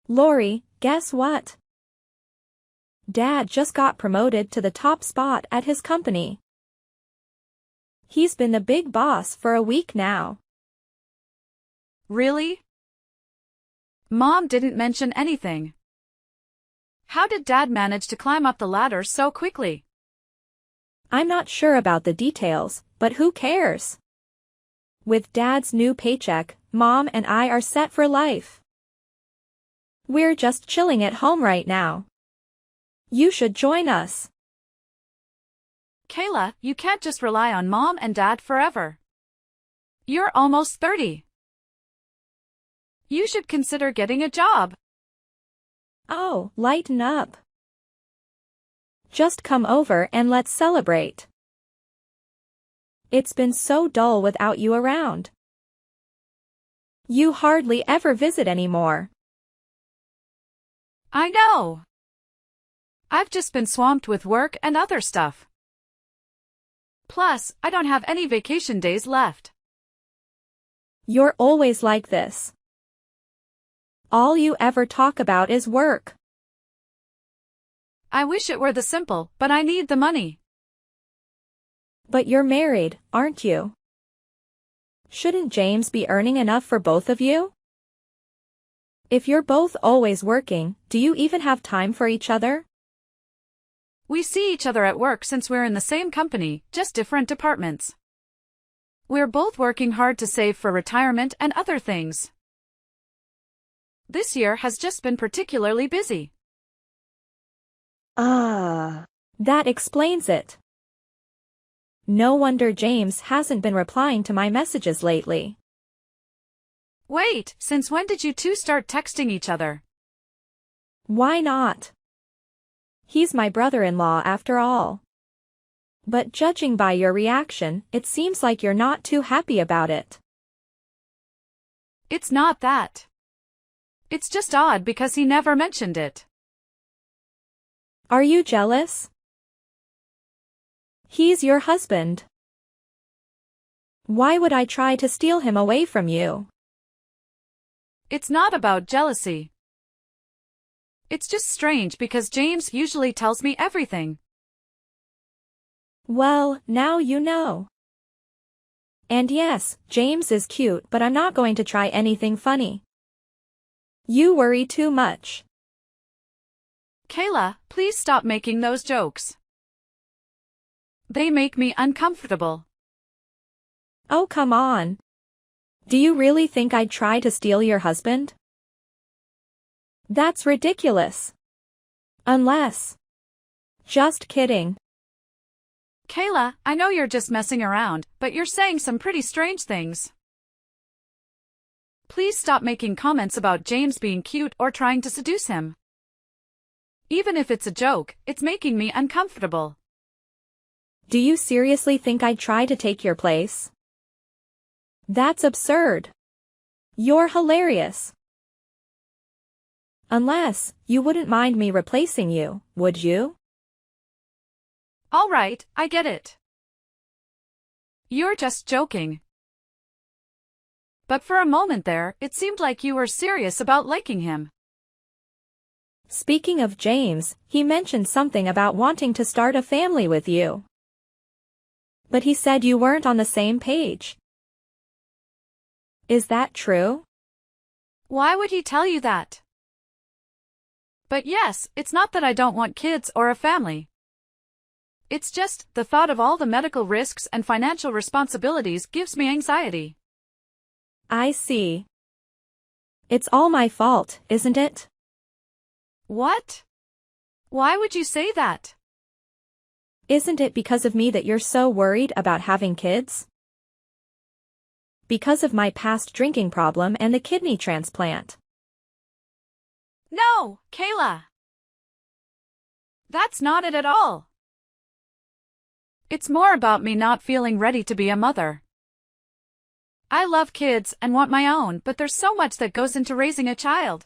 Lori, guess what? Dad just got promoted to the top spot at his company. He's been the big boss for a week now. Really? Mom didn't mention anything. How did Dad manage to climb up the ladder so quickly? I'm not sure about the details, but who cares? With Dad's new paycheck, Mom and I are set for life. We're just chilling at home right now. You should join us. Kayla, you can't just rely on Mom and Dad forever. You're almost 30. You should consider getting a job. Oh, lighten up. Just come over and let's celebrate. It's been so dull without you around. You hardly ever visit anymore. I know. I've just been swamped with work and other stuff. Plus, I don't have any vacation days left. You're always like this. All you ever talk about is work. I wish it were the simple, but I need the money. But you're married, aren't you? Shouldn't James be earning enough for both of you? If you're both always working, do you even have time for each other? We see each other at work since we're in the same company, just different departments. We're both working hard to save for retirement and other things. This year has just been particularly busy. That explains it. No wonder James hasn't been replying to my messages lately. Wait, since when did you two start texting each other? Why not? He's my brother-in-law after all. But judging by your reaction, it seems like you're not too happy about it. It's not that. It's just odd because he never mentioned it. Are you jealous? He's your husband. Why would I try to steal him away from you? It's not about jealousy. It's just strange because James usually tells me everything. Well, now you know. And yes, James is cute, but I'm not going to try anything funny. You worry too much. Kayla, please stop making those jokes. They make me uncomfortable. Oh, come on. Do you really think I'd try to steal your husband? That's ridiculous. Unless. Just kidding. Kayla, I know you're just messing around, but you're saying some pretty strange things. Please stop making comments about James being cute or trying to seduce him. Even if it's a joke, it's making me uncomfortable. Do you seriously think I'd try to take your place? That's absurd. You're hilarious. Unless, you wouldn't mind me replacing you, would you? All right, I get it. You're just joking. But for a moment there, it seemed like you were serious about liking him. Speaking of James, he mentioned something about wanting to start a family with you. But he said you weren't on the same page. Is that true? Why would he tell you that? But yes, it's not that I don't want kids or a family. It's just, the thought of all the medical risks and financial responsibilities gives me anxiety. I see. It's all my fault, isn't it? What? Why would you say that? Isn't it because of me that you're so worried about having kids? Because of my past drinking problem and the kidney transplant. No, Kayla. That's not it at all. It's more about me not feeling ready to be a mother. I love kids and want my own, but there's so much that goes into raising a child.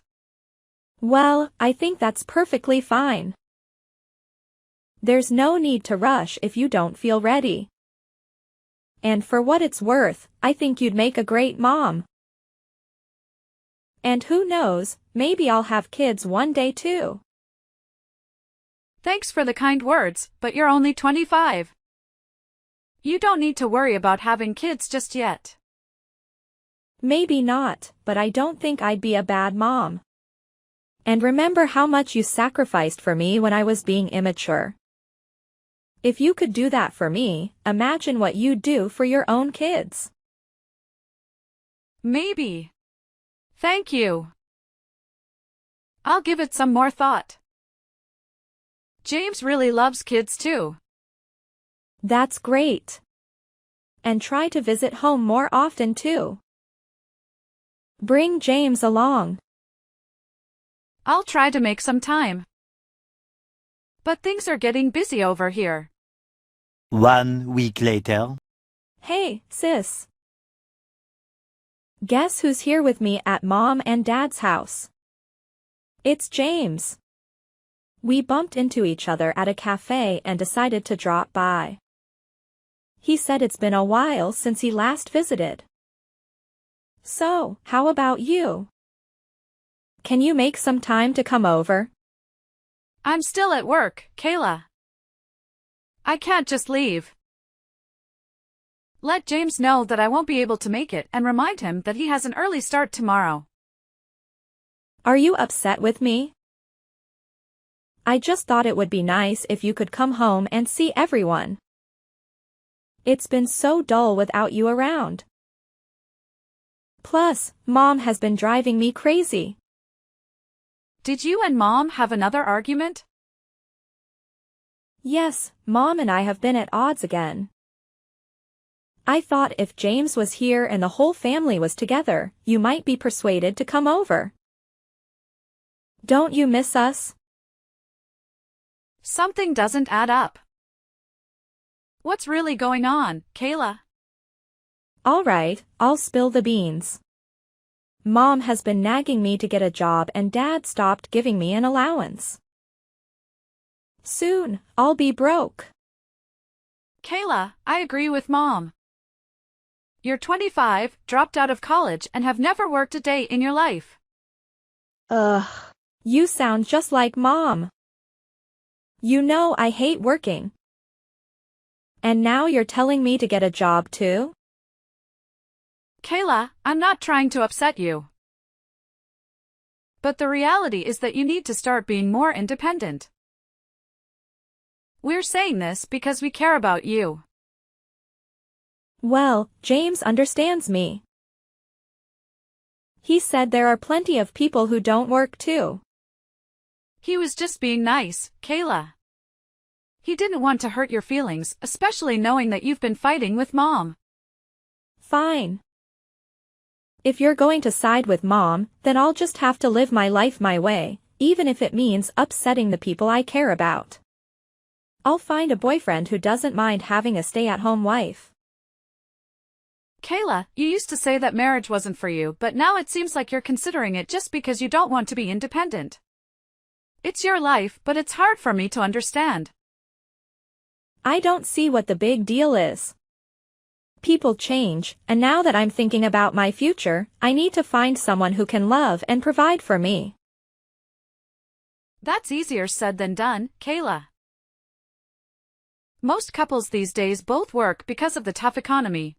Well, I think that's perfectly fine. There's no need to rush if you don't feel ready. And for what it's worth, I think you'd make a great mom. And who knows, maybe I'll have kids one day too. Thanks for the kind words, but you're only 25. You don't need to worry about having kids just yet. Maybe not, but I don't think I'd be a bad mom. And remember how much you sacrificed for me when I was being immature. If you could do that for me, imagine what you'd do for your own kids. Maybe. Thank you. I'll give it some more thought. James really loves kids too. That's great. And try to visit home more often too. Bring James along. I'll try to make some time. But things are getting busy over here. 1 week later. Hey, sis. Guess who's here with me at Mom and Dad's house? It's James. We bumped into each other at a cafe and decided to drop by. He said it's been a while since he last visited. So, how about you? Can you make some time to come over? I'm still at work, Kayla. I can't just leave. Let James know that I won't be able to make it and remind him that he has an early start tomorrow. Are you upset with me? I just thought it would be nice if you could come home and see everyone. It's been so dull without you around. Plus, Mom has been driving me crazy. Did you and Mom have another argument? Yes, Mom and I have been at odds again. I thought if James was here and the whole family was together, you might be persuaded to come over. Don't you miss us? Something doesn't add up. What's really going on, Kayla? All right, I'll spill the beans. Mom has been nagging me to get a job and Dad stopped giving me an allowance. Soon, I'll be broke. Kayla, I agree with Mom. You're 25, dropped out of college and have never worked a day in your life. Ugh. You sound just like Mom. You know I hate working. And now you're telling me to get a job too? Kayla, I'm not trying to upset you. But the reality is that you need to start being more independent. We're saying this because we care about you. Well, James understands me. He said there are plenty of people who don't work too. He was just being nice, Kayla. He didn't want to hurt your feelings, especially knowing that you've been fighting with Mom. Fine. If you're going to side with Mom, then I'll just have to live my life my way, even if it means upsetting the people I care about. I'll find a boyfriend who doesn't mind having a stay-at-home wife. Kayla, you used to say that marriage wasn't for you, but now it seems like you're considering it just because you don't want to be independent. It's your life, but it's hard for me to understand. I don't see what the big deal is. People change, and now that I'm thinking about my future, I need to find someone who can love and provide for me. That's easier said than done, Kayla. Most couples these days both work because of the tough economy.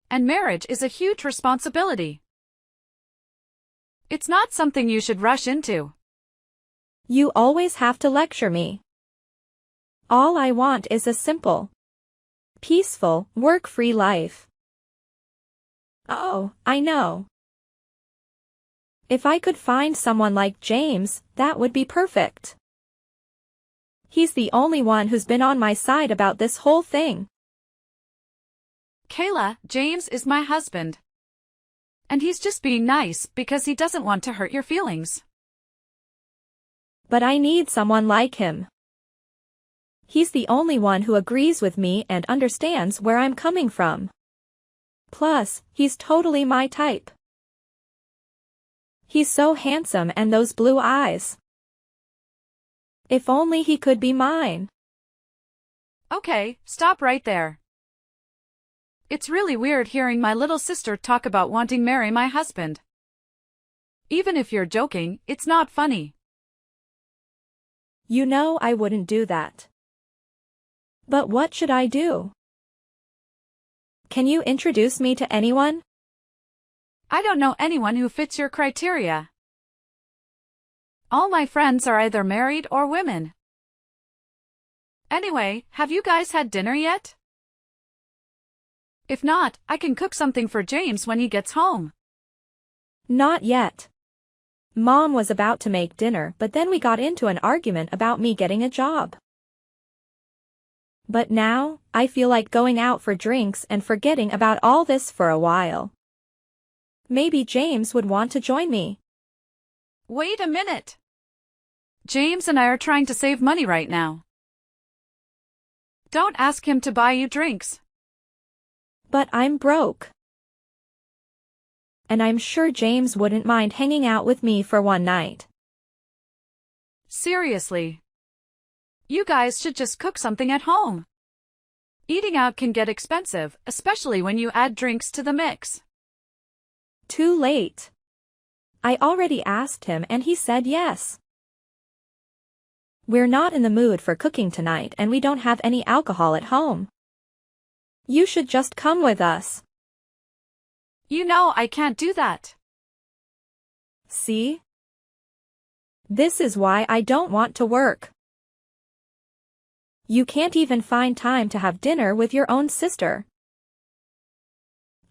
And marriage is a huge responsibility. It's not something you should rush into. You always have to lecture me. All I want is a simple, peaceful, work-free life. Oh, I know. If I could find someone like James, that would be perfect. He's the only one who's been on my side about this whole thing. Kayla, James is my husband. And he's just being nice because he doesn't want to hurt your feelings. But I need someone like him. He's the only one who agrees with me and understands where I'm coming from. Plus, he's totally my type. He's so handsome and those blue eyes. If only he could be mine. Okay, stop right there. It's really weird hearing my little sister talk about wanting to marry my husband. Even if you're joking, it's not funny. You know I wouldn't do that. But what should I do? Can you introduce me to anyone? I don't know anyone who fits your criteria. All my friends are either married or women. Anyway, have you guys had dinner yet? If not, I can cook something for James when he gets home. Not yet. Mom was about to make dinner, but then we got into an argument about me getting a job. But now, I feel like going out for drinks and forgetting about all this for a while. Maybe James would want to join me. Wait a minute. James and I are trying to save money right now. Don't ask him to buy you drinks. But I'm broke. And I'm sure James wouldn't mind hanging out with me for one night. Seriously. You guys should just cook something at home. Eating out can get expensive, especially when you add drinks to the mix. Too late. I already asked him and he said yes. We're not in the mood for cooking tonight and we don't have any alcohol at home. You should just come with us. You know I can't do that. See? This is why I don't want to work. You can't even find time to have dinner with your own sister.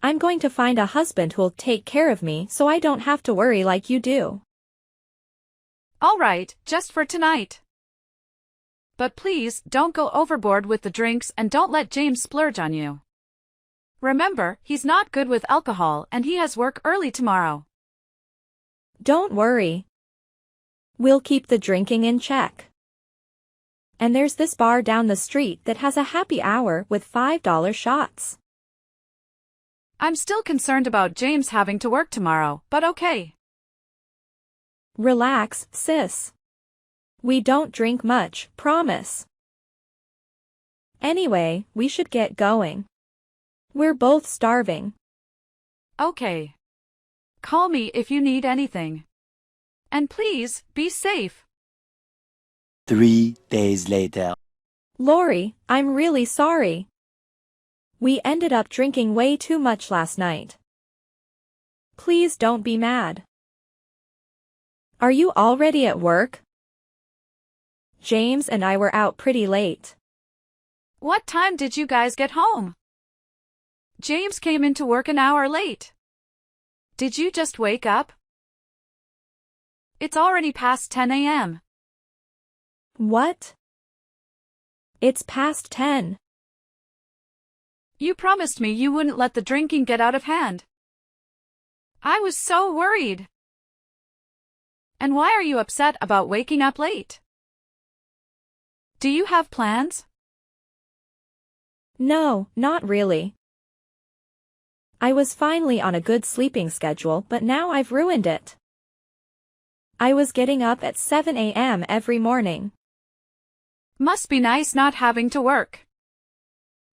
I'm going to find a husband who'll take care of me so I don't have to worry like you do. All right, just for tonight. But please, don't go overboard with the drinks and don't let James splurge on you. Remember, he's not good with alcohol and he has work early tomorrow. Don't worry. We'll keep the drinking in check. And there's this bar down the street that has a happy hour with $5 shots. I'm still concerned about James having to work tomorrow, but okay. Relax, sis. We don't drink much, promise. Anyway, we should get going. We're both starving. Okay. Call me if you need anything. And please, be safe. 3 days later. Lori, I'm really sorry. We ended up drinking way too much last night. Please don't be mad. Are you already at work? James and I were out pretty late. What time did you guys get home? James came into work an hour late. Did you just wake up? It's already past 10 a.m. What? It's past 10. You promised me you wouldn't let the drinking get out of hand. I was so worried. And why are you upset about waking up late? Do you have plans? No, not really. I was finally on a good sleeping schedule, but now I've ruined it. I was getting up at 7 a.m. every morning. Must be nice not having to work.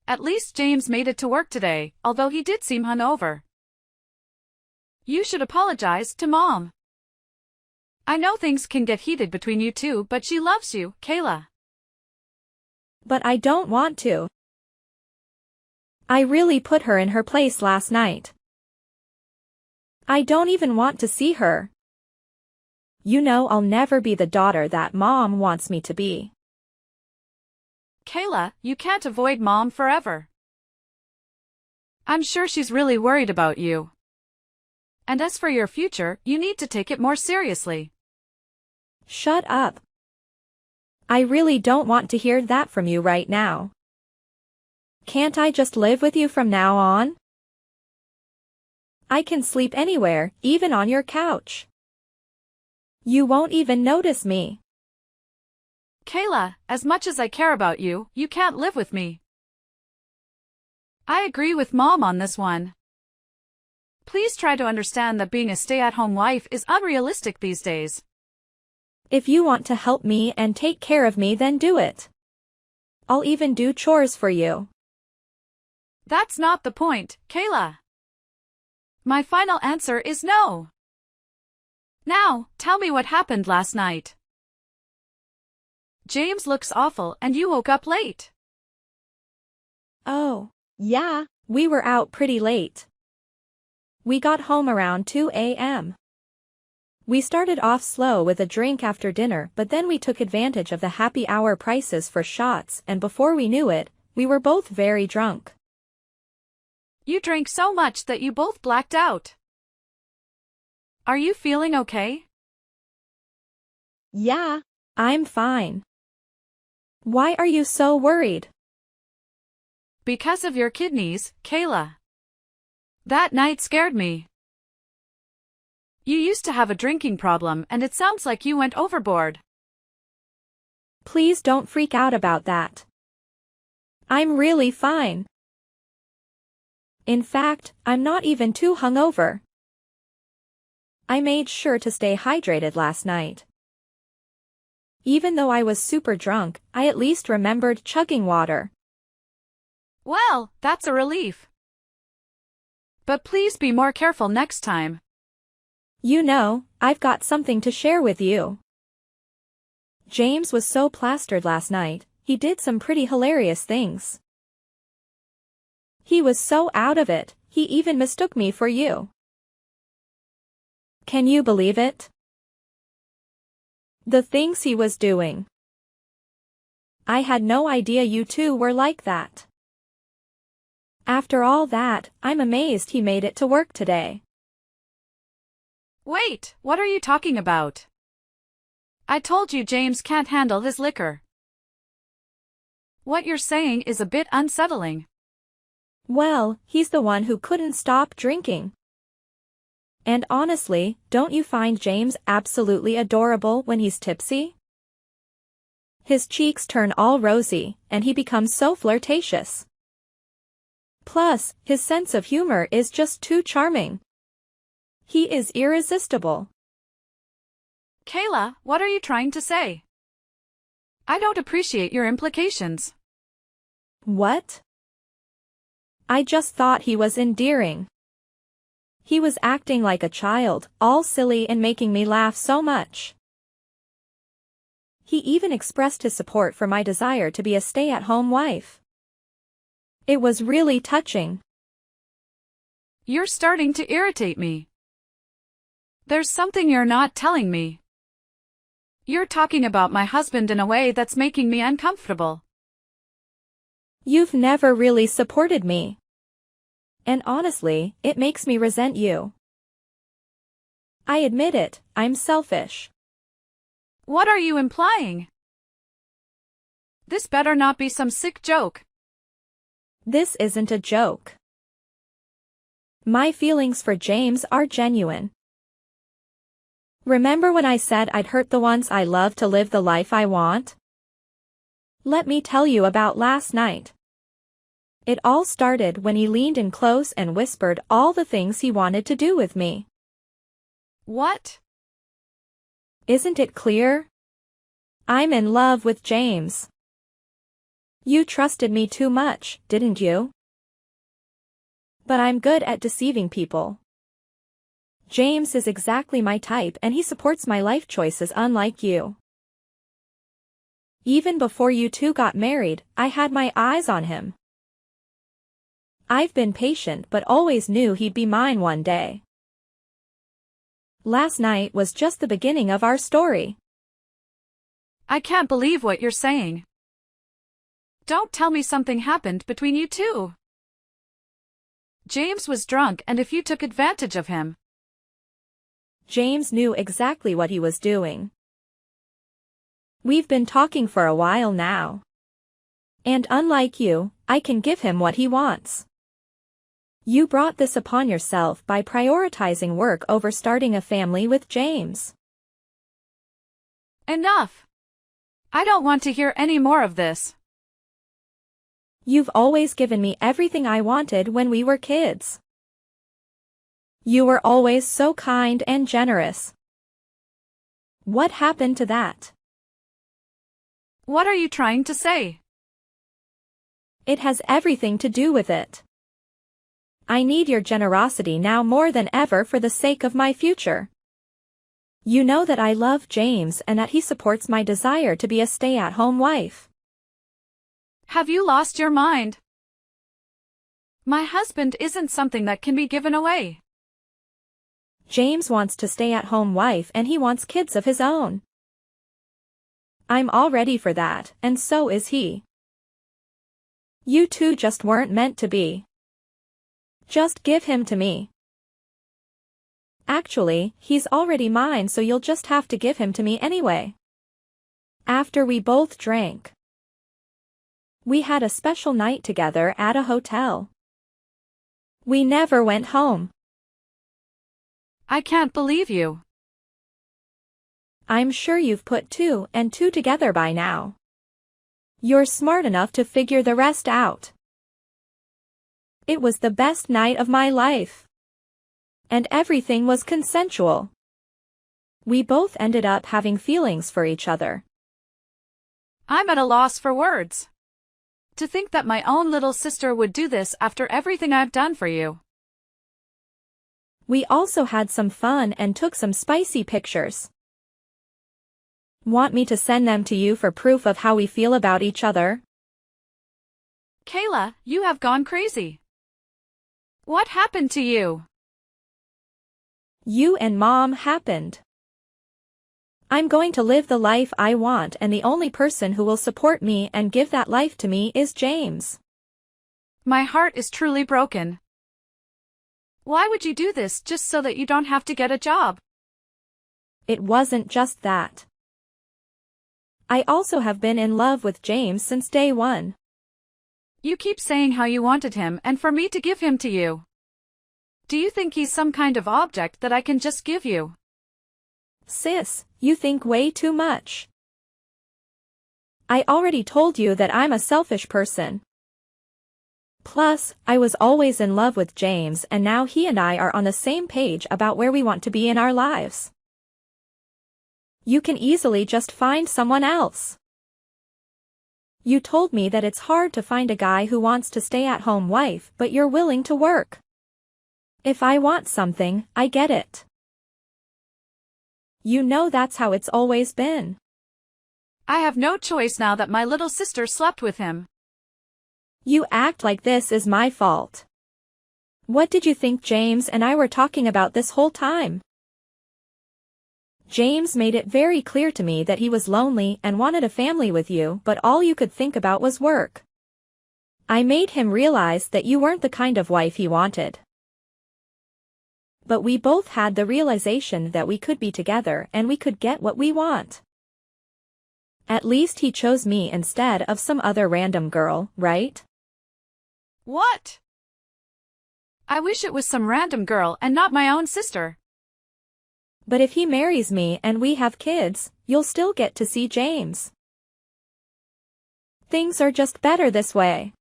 At least James made it to work today, although he did seem hungover. You should apologize to Mom. I know things can get heated between you two, but she loves you, Kayla. But I don't want to. I really put her in her place last night. I don't even want to see her. You know I'll never be the daughter that Mom wants me to be. Kayla, you can't avoid Mom forever. I'm sure she's really worried about you. And as for your future, you need to take it more seriously. Shut up. I really don't want to hear that from you right now. Can't I just live with you from now on? I can sleep anywhere, even on your couch. You won't even notice me. Kayla, as much as I care about you, you can't live with me. I agree with Mom on this one. Please try to understand that being a stay-at-home wife is unrealistic these days. If you want to help me and take care of me, then do it. I'll even do chores for you. That's not the point, Kayla. My final answer is no. Now, tell me what happened last night. James looks awful and you woke up late. Oh, yeah, we were out pretty late. We got home around 2 a.m. We started off slow with a drink after dinner, but then we took advantage of the happy hour prices for shots, and before we knew it, we were both very drunk. You drank so much that you both blacked out. Are you feeling okay? Yeah, I'm fine. Why are you so worried? Because of your kidneys, Kayla. That night scared me. You used to have a drinking problem and it sounds like you went overboard. Please don't freak out about that. I'm really fine. In fact, I'm not even too hungover. I made sure to stay hydrated last night. Even though I was super drunk, I at least remembered chugging water. Well, that's a relief. But please be more careful next time. You know, I've got something to share with you. James was so plastered last night, he did some pretty hilarious things. He was so out of it, he even mistook me for you. Can you believe it? The things he was doing. I had no idea you two were like that. After all that, I'm amazed he made it to work today. Wait, what are you talking about? I told you James can't handle his liquor. What you're saying is a bit unsettling. Well, he's the one who couldn't stop drinking. And honestly, don't you find James absolutely adorable when he's tipsy? His cheeks turn all rosy, and he becomes so flirtatious. Plus, his sense of humor is just too charming. He is irresistible. Kayla, what are you trying to say? I don't appreciate your implications. What? I just thought he was endearing. He was acting like a child, all silly and making me laugh so much. He even expressed his support for my desire to be a stay-at-home wife. It was really touching. You're starting to irritate me. There's something you're not telling me. You're talking about my husband in a way that's making me uncomfortable. You've never really supported me. And honestly, it makes me resent you. I admit it, I'm selfish. What are you implying? This better not be some sick joke. This isn't a joke. My feelings for James are genuine. Remember when I said I'd hurt the ones I love to live the life I want? Let me tell you about last night. It all started when he leaned in close and whispered all the things he wanted to do with me. What? Isn't it clear? I'm in love with James. You trusted me too much, didn't you? But I'm good at deceiving people. James is exactly my type and he supports my life choices unlike you. Even before you two got married, I had my eyes on him. I've been patient but always knew he'd be mine one day. Last night was just the beginning of our story. I can't believe what you're saying. Don't tell me something happened between you two. James was drunk and if you took advantage of him. James knew exactly what he was doing. We've been talking for a while now. And unlike you, I can give him what he wants. You brought this upon yourself by prioritizing work over starting a family with James. Enough. I don't want to hear any more of this. You've always given me everything I wanted when we were kids. You were always so kind and generous. What happened to that? What are you trying to say? It has everything to do with it. I need your generosity now more than ever for the sake of my future. You know that I love James and that he supports my desire to be a stay-at-home wife. Have you lost your mind? My husband isn't something that can be given away. James wants to stay-at-home wife and he wants kids of his own. I'm all ready for that, and so is he. You two just weren't meant to be. Just give him to me. Actually, he's already mine, so you'll just have to give him to me anyway. After we both drank. We had a special night together at a hotel. We never went home. I can't believe you. I'm sure you've put 2 and 2 together by now. You're smart enough to figure the rest out. It was the best night of my life. And everything was consensual. We both ended up having feelings for each other. I'm at a loss for words. To think that my own little sister would do this after everything I've done for you. We also had some fun and took some spicy pictures. Want me to send them to you for proof of how we feel about each other? Kayla, you have gone crazy. What happened to you? You and Mom happened. I'm going to live the life I want, and the only person who will support me and give that life to me is James. My heart is truly broken. Why would you do this just so that you don't have to get a job? It wasn't just that. I also have been in love with James since day one. You keep saying how you wanted him and for me to give him to you. Do you think he's some kind of object that I can just give you? Sis, you think way too much. I already told you that I'm a selfish person. Plus, I was always in love with James, and now he and I are on the same page about where we want to be in our lives. You can easily just find someone else. You told me that it's hard to find a guy who wants to stay-at-home wife, but you're willing to work. If I want something, I get it. You know that's how it's always been. I have no choice now that my little sister slept with him. You act like this is my fault. What did you think James and I were talking about this whole time? James made it very clear to me that he was lonely and wanted a family with you, but all you could think about was work. I made him realize that you weren't the kind of wife he wanted. But we both had the realization that we could be together and we could get what we want. At least he chose me instead of some other random girl, right? What? I wish it was some random girl and not my own sister. But if he marries me and we have kids, you'll still get to see James. Things are just better this way.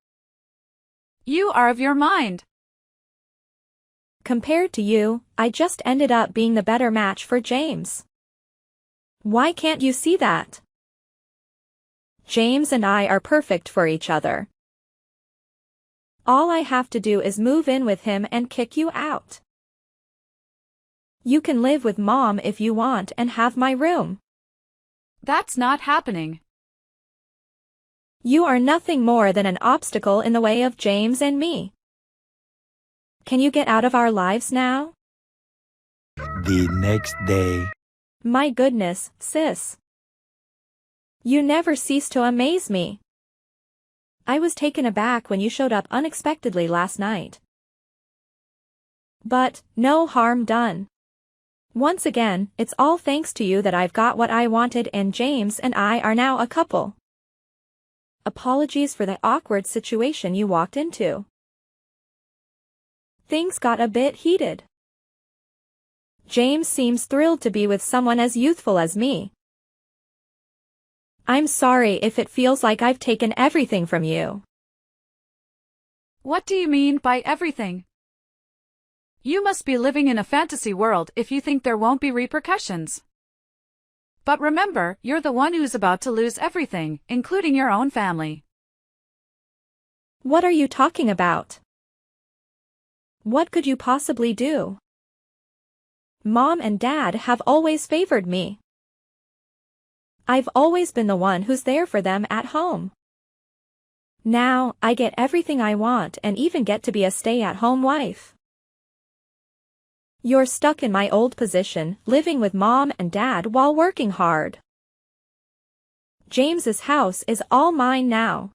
You are of your mind. Compared to you, I just ended up being the better match for James. Why can't you see that? James and I are perfect for each other. All I have to do is move in with him and kick you out. You can live with Mom if you want and have my room. That's not happening. You are nothing more than an obstacle in the way of James and me. Can you get out of our lives now? The next day. My goodness, sis. You never cease to amaze me. I was taken aback when you showed up unexpectedly last night. But, no harm done. Once again, it's all thanks to you that I've got what I wanted, and James and I are now a couple. Apologies for the awkward situation you walked into. Things got a bit heated. James seems thrilled to be with someone as youthful as me. I'm sorry if it feels like I've taken everything from you. What do you mean by everything? You must be living in a fantasy world if you think there won't be repercussions. But remember, you're the one who's about to lose everything, including your own family. What are you talking about? What could you possibly do? Mom and Dad have always favored me. I've always been the one who's there for them at home. Now, I get everything I want and even get to be a stay-at-home wife. You're stuck in my old position, living with Mom and Dad while working hard. James's house is all mine now.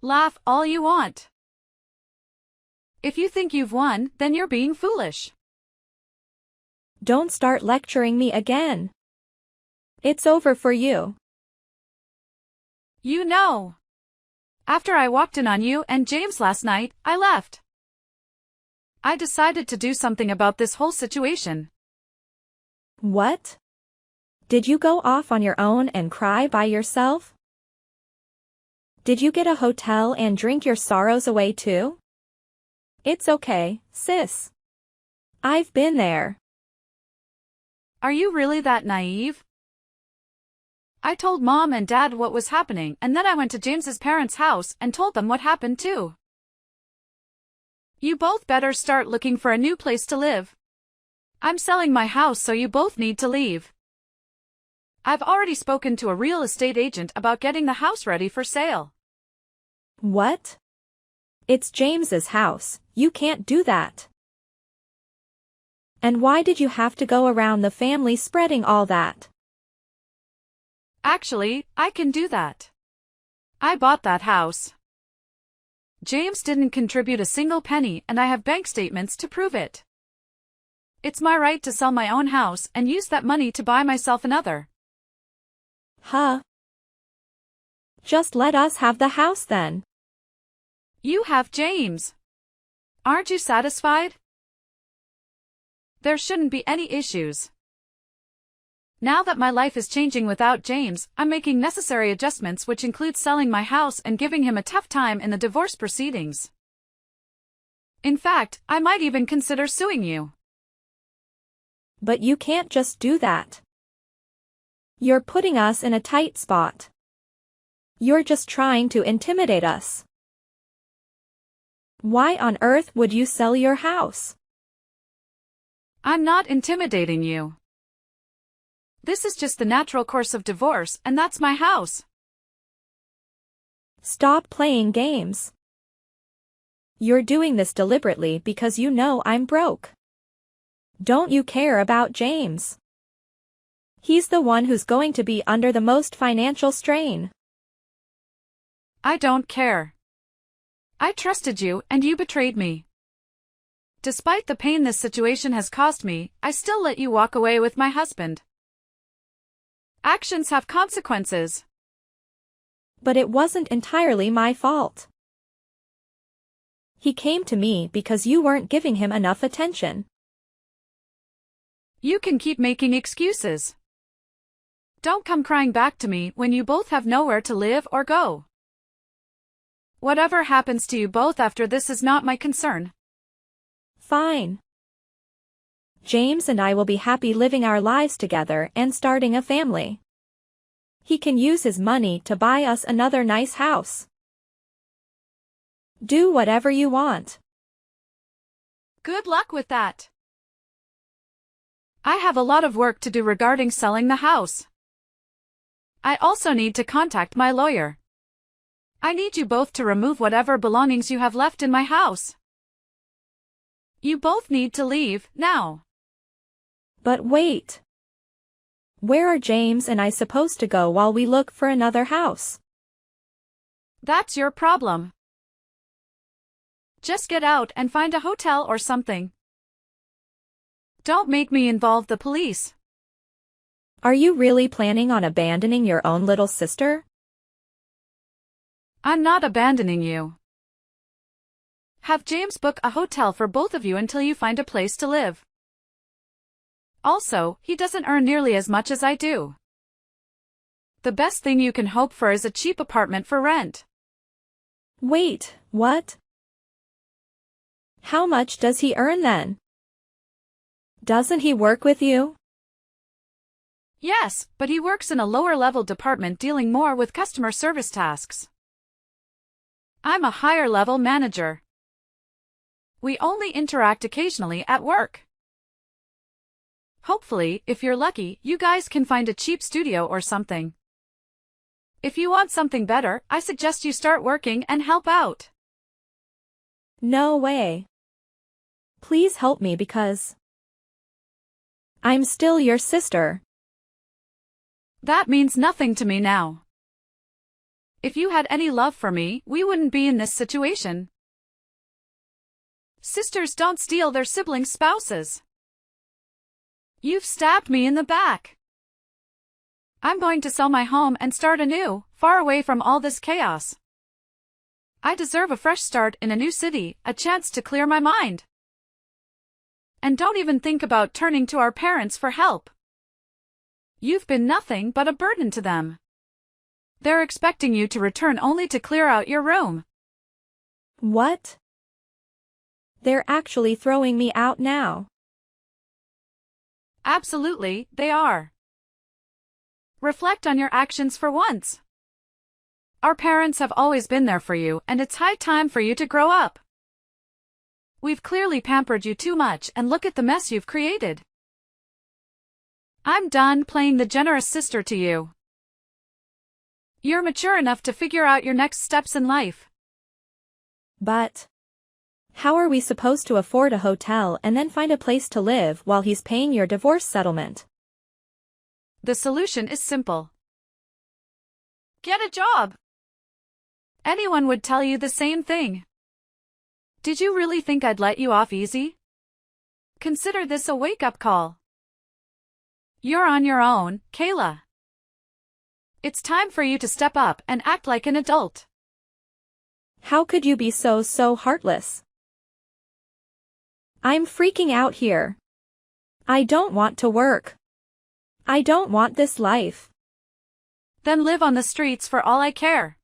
Laugh all you want. If you think you've won, then you're being foolish. Don't start lecturing me again. It's over for you. You know. After I walked in on you and James last night, I left. I decided to do something about this whole situation. What? Did you go off on your own and cry by yourself? Did you get a hotel and drink your sorrows away too? It's okay, sis. I've been there. Are you really that naive? I told Mom and Dad what was happening, and then I went to James's parents' house and told them what happened too. You both better start looking for a new place to live. I'm selling my house, so you both need to leave. I've already spoken to a real estate agent about getting the house ready for sale. What? It's James's house, you can't do that. And why did you have to go around the family spreading all that? Actually, I can do that. I bought that house. James didn't contribute a single penny, and I have bank statements to prove it. It's my right to sell my own house and use that money to buy myself another. Huh? Just let us have the house then. You have James. Aren't you satisfied? There shouldn't be any issues. Now that my life is changing without James, I'm making necessary adjustments, which include selling my house and giving him a tough time in the divorce proceedings. In fact, I might even consider suing you. But you can't just do that. You're putting us in a tight spot. You're just trying to intimidate us. Why on earth would you sell your house? I'm not intimidating you. This is just the natural course of divorce, and that's my house. Stop playing games. You're doing this deliberately because you know I'm broke. Don't you care about James? He's the one who's going to be under the most financial strain. I don't care. I trusted you, and you betrayed me. Despite the pain this situation has caused me, I still let you walk away with my husband. Actions have consequences. But it wasn't entirely my fault. He came to me because you weren't giving him enough attention. You can keep making excuses. Don't come crying back to me when you both have nowhere to live or go. Whatever happens to you both after this is not my concern. Fine. James and I will be happy living our lives together and starting a family. He can use his money to buy us another nice house. Do whatever you want. Good luck with that. I have a lot of work to do regarding selling the house. I also need to contact my lawyer. I need you both to remove whatever belongings you have left in my house. You both need to leave, now. But wait. Where are James and I supposed to go while we look for another house? That's your problem. Just get out and find a hotel or something. Don't make me involve the police. Are you really planning on abandoning your own little sister? I'm not abandoning you. Have James book a hotel for both of you until you find a place to live. Also, he doesn't earn nearly as much as I do. The best thing you can hope for is a cheap apartment for rent. Wait, what? How much does he earn then? Doesn't he work with you? Yes, but he works in a lower-level department dealing more with customer service tasks. I'm a higher-level manager. We only interact occasionally at work. Hopefully, if you're lucky, you guys can find a cheap studio or something. If you want something better, I suggest you start working and help out. No way. Please help me because I'm still your sister. That means nothing to me now. If you had any love for me, we wouldn't be in this situation. Sisters don't steal their siblings' spouses. You've stabbed me in the back. I'm going to sell my home and start anew, far away from all this chaos. I deserve a fresh start in a new city, a chance to clear my mind. And don't even think about turning to our parents for help. You've been nothing but a burden to them. They're expecting you to return only to clear out your room. What? They're actually throwing me out now. Absolutely, they are. Reflect on your actions for once. Our parents have always been there for you, and it's high time for you to grow up. We've clearly pampered you too much, and look at the mess you've created. I'm done playing the generous sister to you. You're mature enough to figure out your next steps in life. But how are we supposed to afford a hotel and then find a place to live while he's paying your divorce settlement? The solution is simple. Get a job. Anyone would tell you the same thing. Did you really think I'd let you off easy? Consider this a wake-up call. You're on your own, Kayla. It's time for you to step up and act like an adult. How could you be so heartless? I'm freaking out here. I don't want to work. I don't want this life. Then live on the streets for all I care.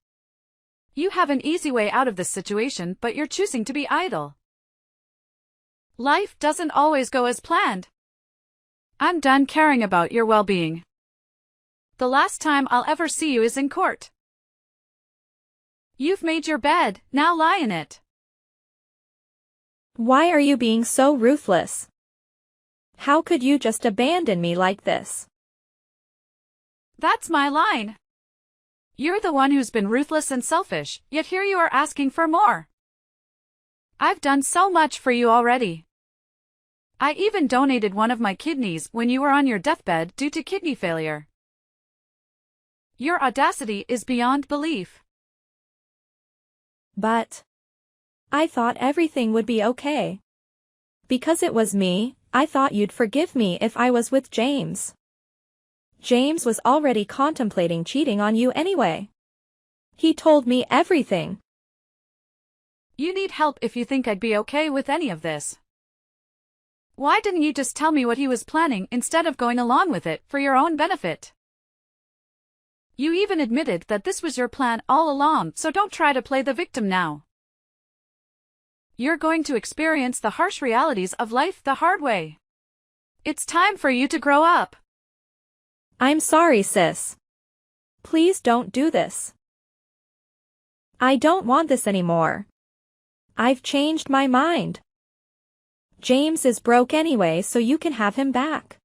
You have an easy way out of this situation, but you're choosing to be idle. Life doesn't always go as planned. I'm done caring about your well-being. The last time I'll ever see you is in court. You've made your bed, now lie in it. Why are you being so ruthless? How could you just abandon me like this? That's my line. You're the one who's been ruthless and selfish, yet here you are asking for more. I've done so much for you already. I even donated one of my kidneys when you were on your deathbed due to kidney failure. Your audacity is beyond belief. But I thought everything would be okay. Because it was me, I thought you'd forgive me if I was with James. James was already contemplating cheating on you anyway. He told me everything. You need help if you think I'd be okay with any of this. Why didn't you just tell me what he was planning instead of going along with it for your own benefit? You even admitted that this was your plan all along, so don't try to play the victim now. You're going to experience the harsh realities of life the hard way. It's time for you to grow up. I'm sorry, sis. Please don't do this. I don't want this anymore. I've changed my mind. James is broke anyway, so you can have him back.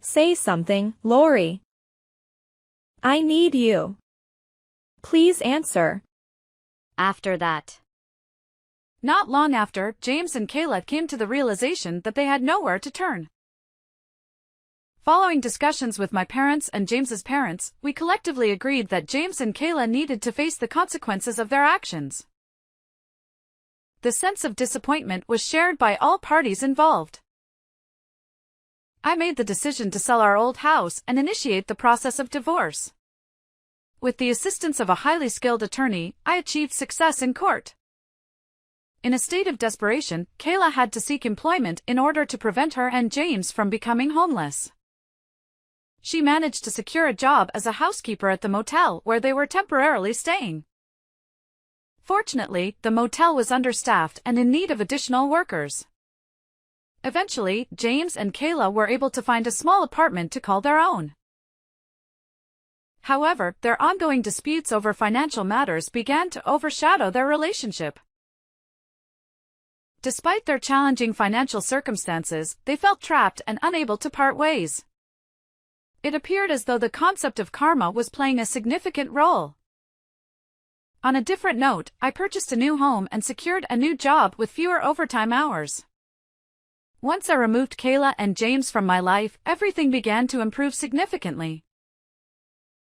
Say something, Lori. I need you. Please answer. After that. Not long after, James and Kayla came to the realization that they had nowhere to turn. Following discussions with my parents and James's parents, we collectively agreed that James and Kayla needed to face the consequences of their actions. The sense of disappointment was shared by all parties involved. I made the decision to sell our old house and initiate the process of divorce. With the assistance of a highly skilled attorney, I achieved success in court. In a state of desperation, Kayla had to seek employment in order to prevent her and James from becoming homeless. She managed to secure a job as a housekeeper at the motel where they were temporarily staying. Fortunately, the motel was understaffed and in need of additional workers. Eventually, James and Kayla were able to find a small apartment to call their own. However, their ongoing disputes over financial matters began to overshadow their relationship. Despite their challenging financial circumstances, they felt trapped and unable to part ways. It appeared as though the concept of karma was playing a significant role. On a different note, I purchased a new home and secured a new job with fewer overtime hours. Once I removed Kayla and James from my life, everything began to improve significantly.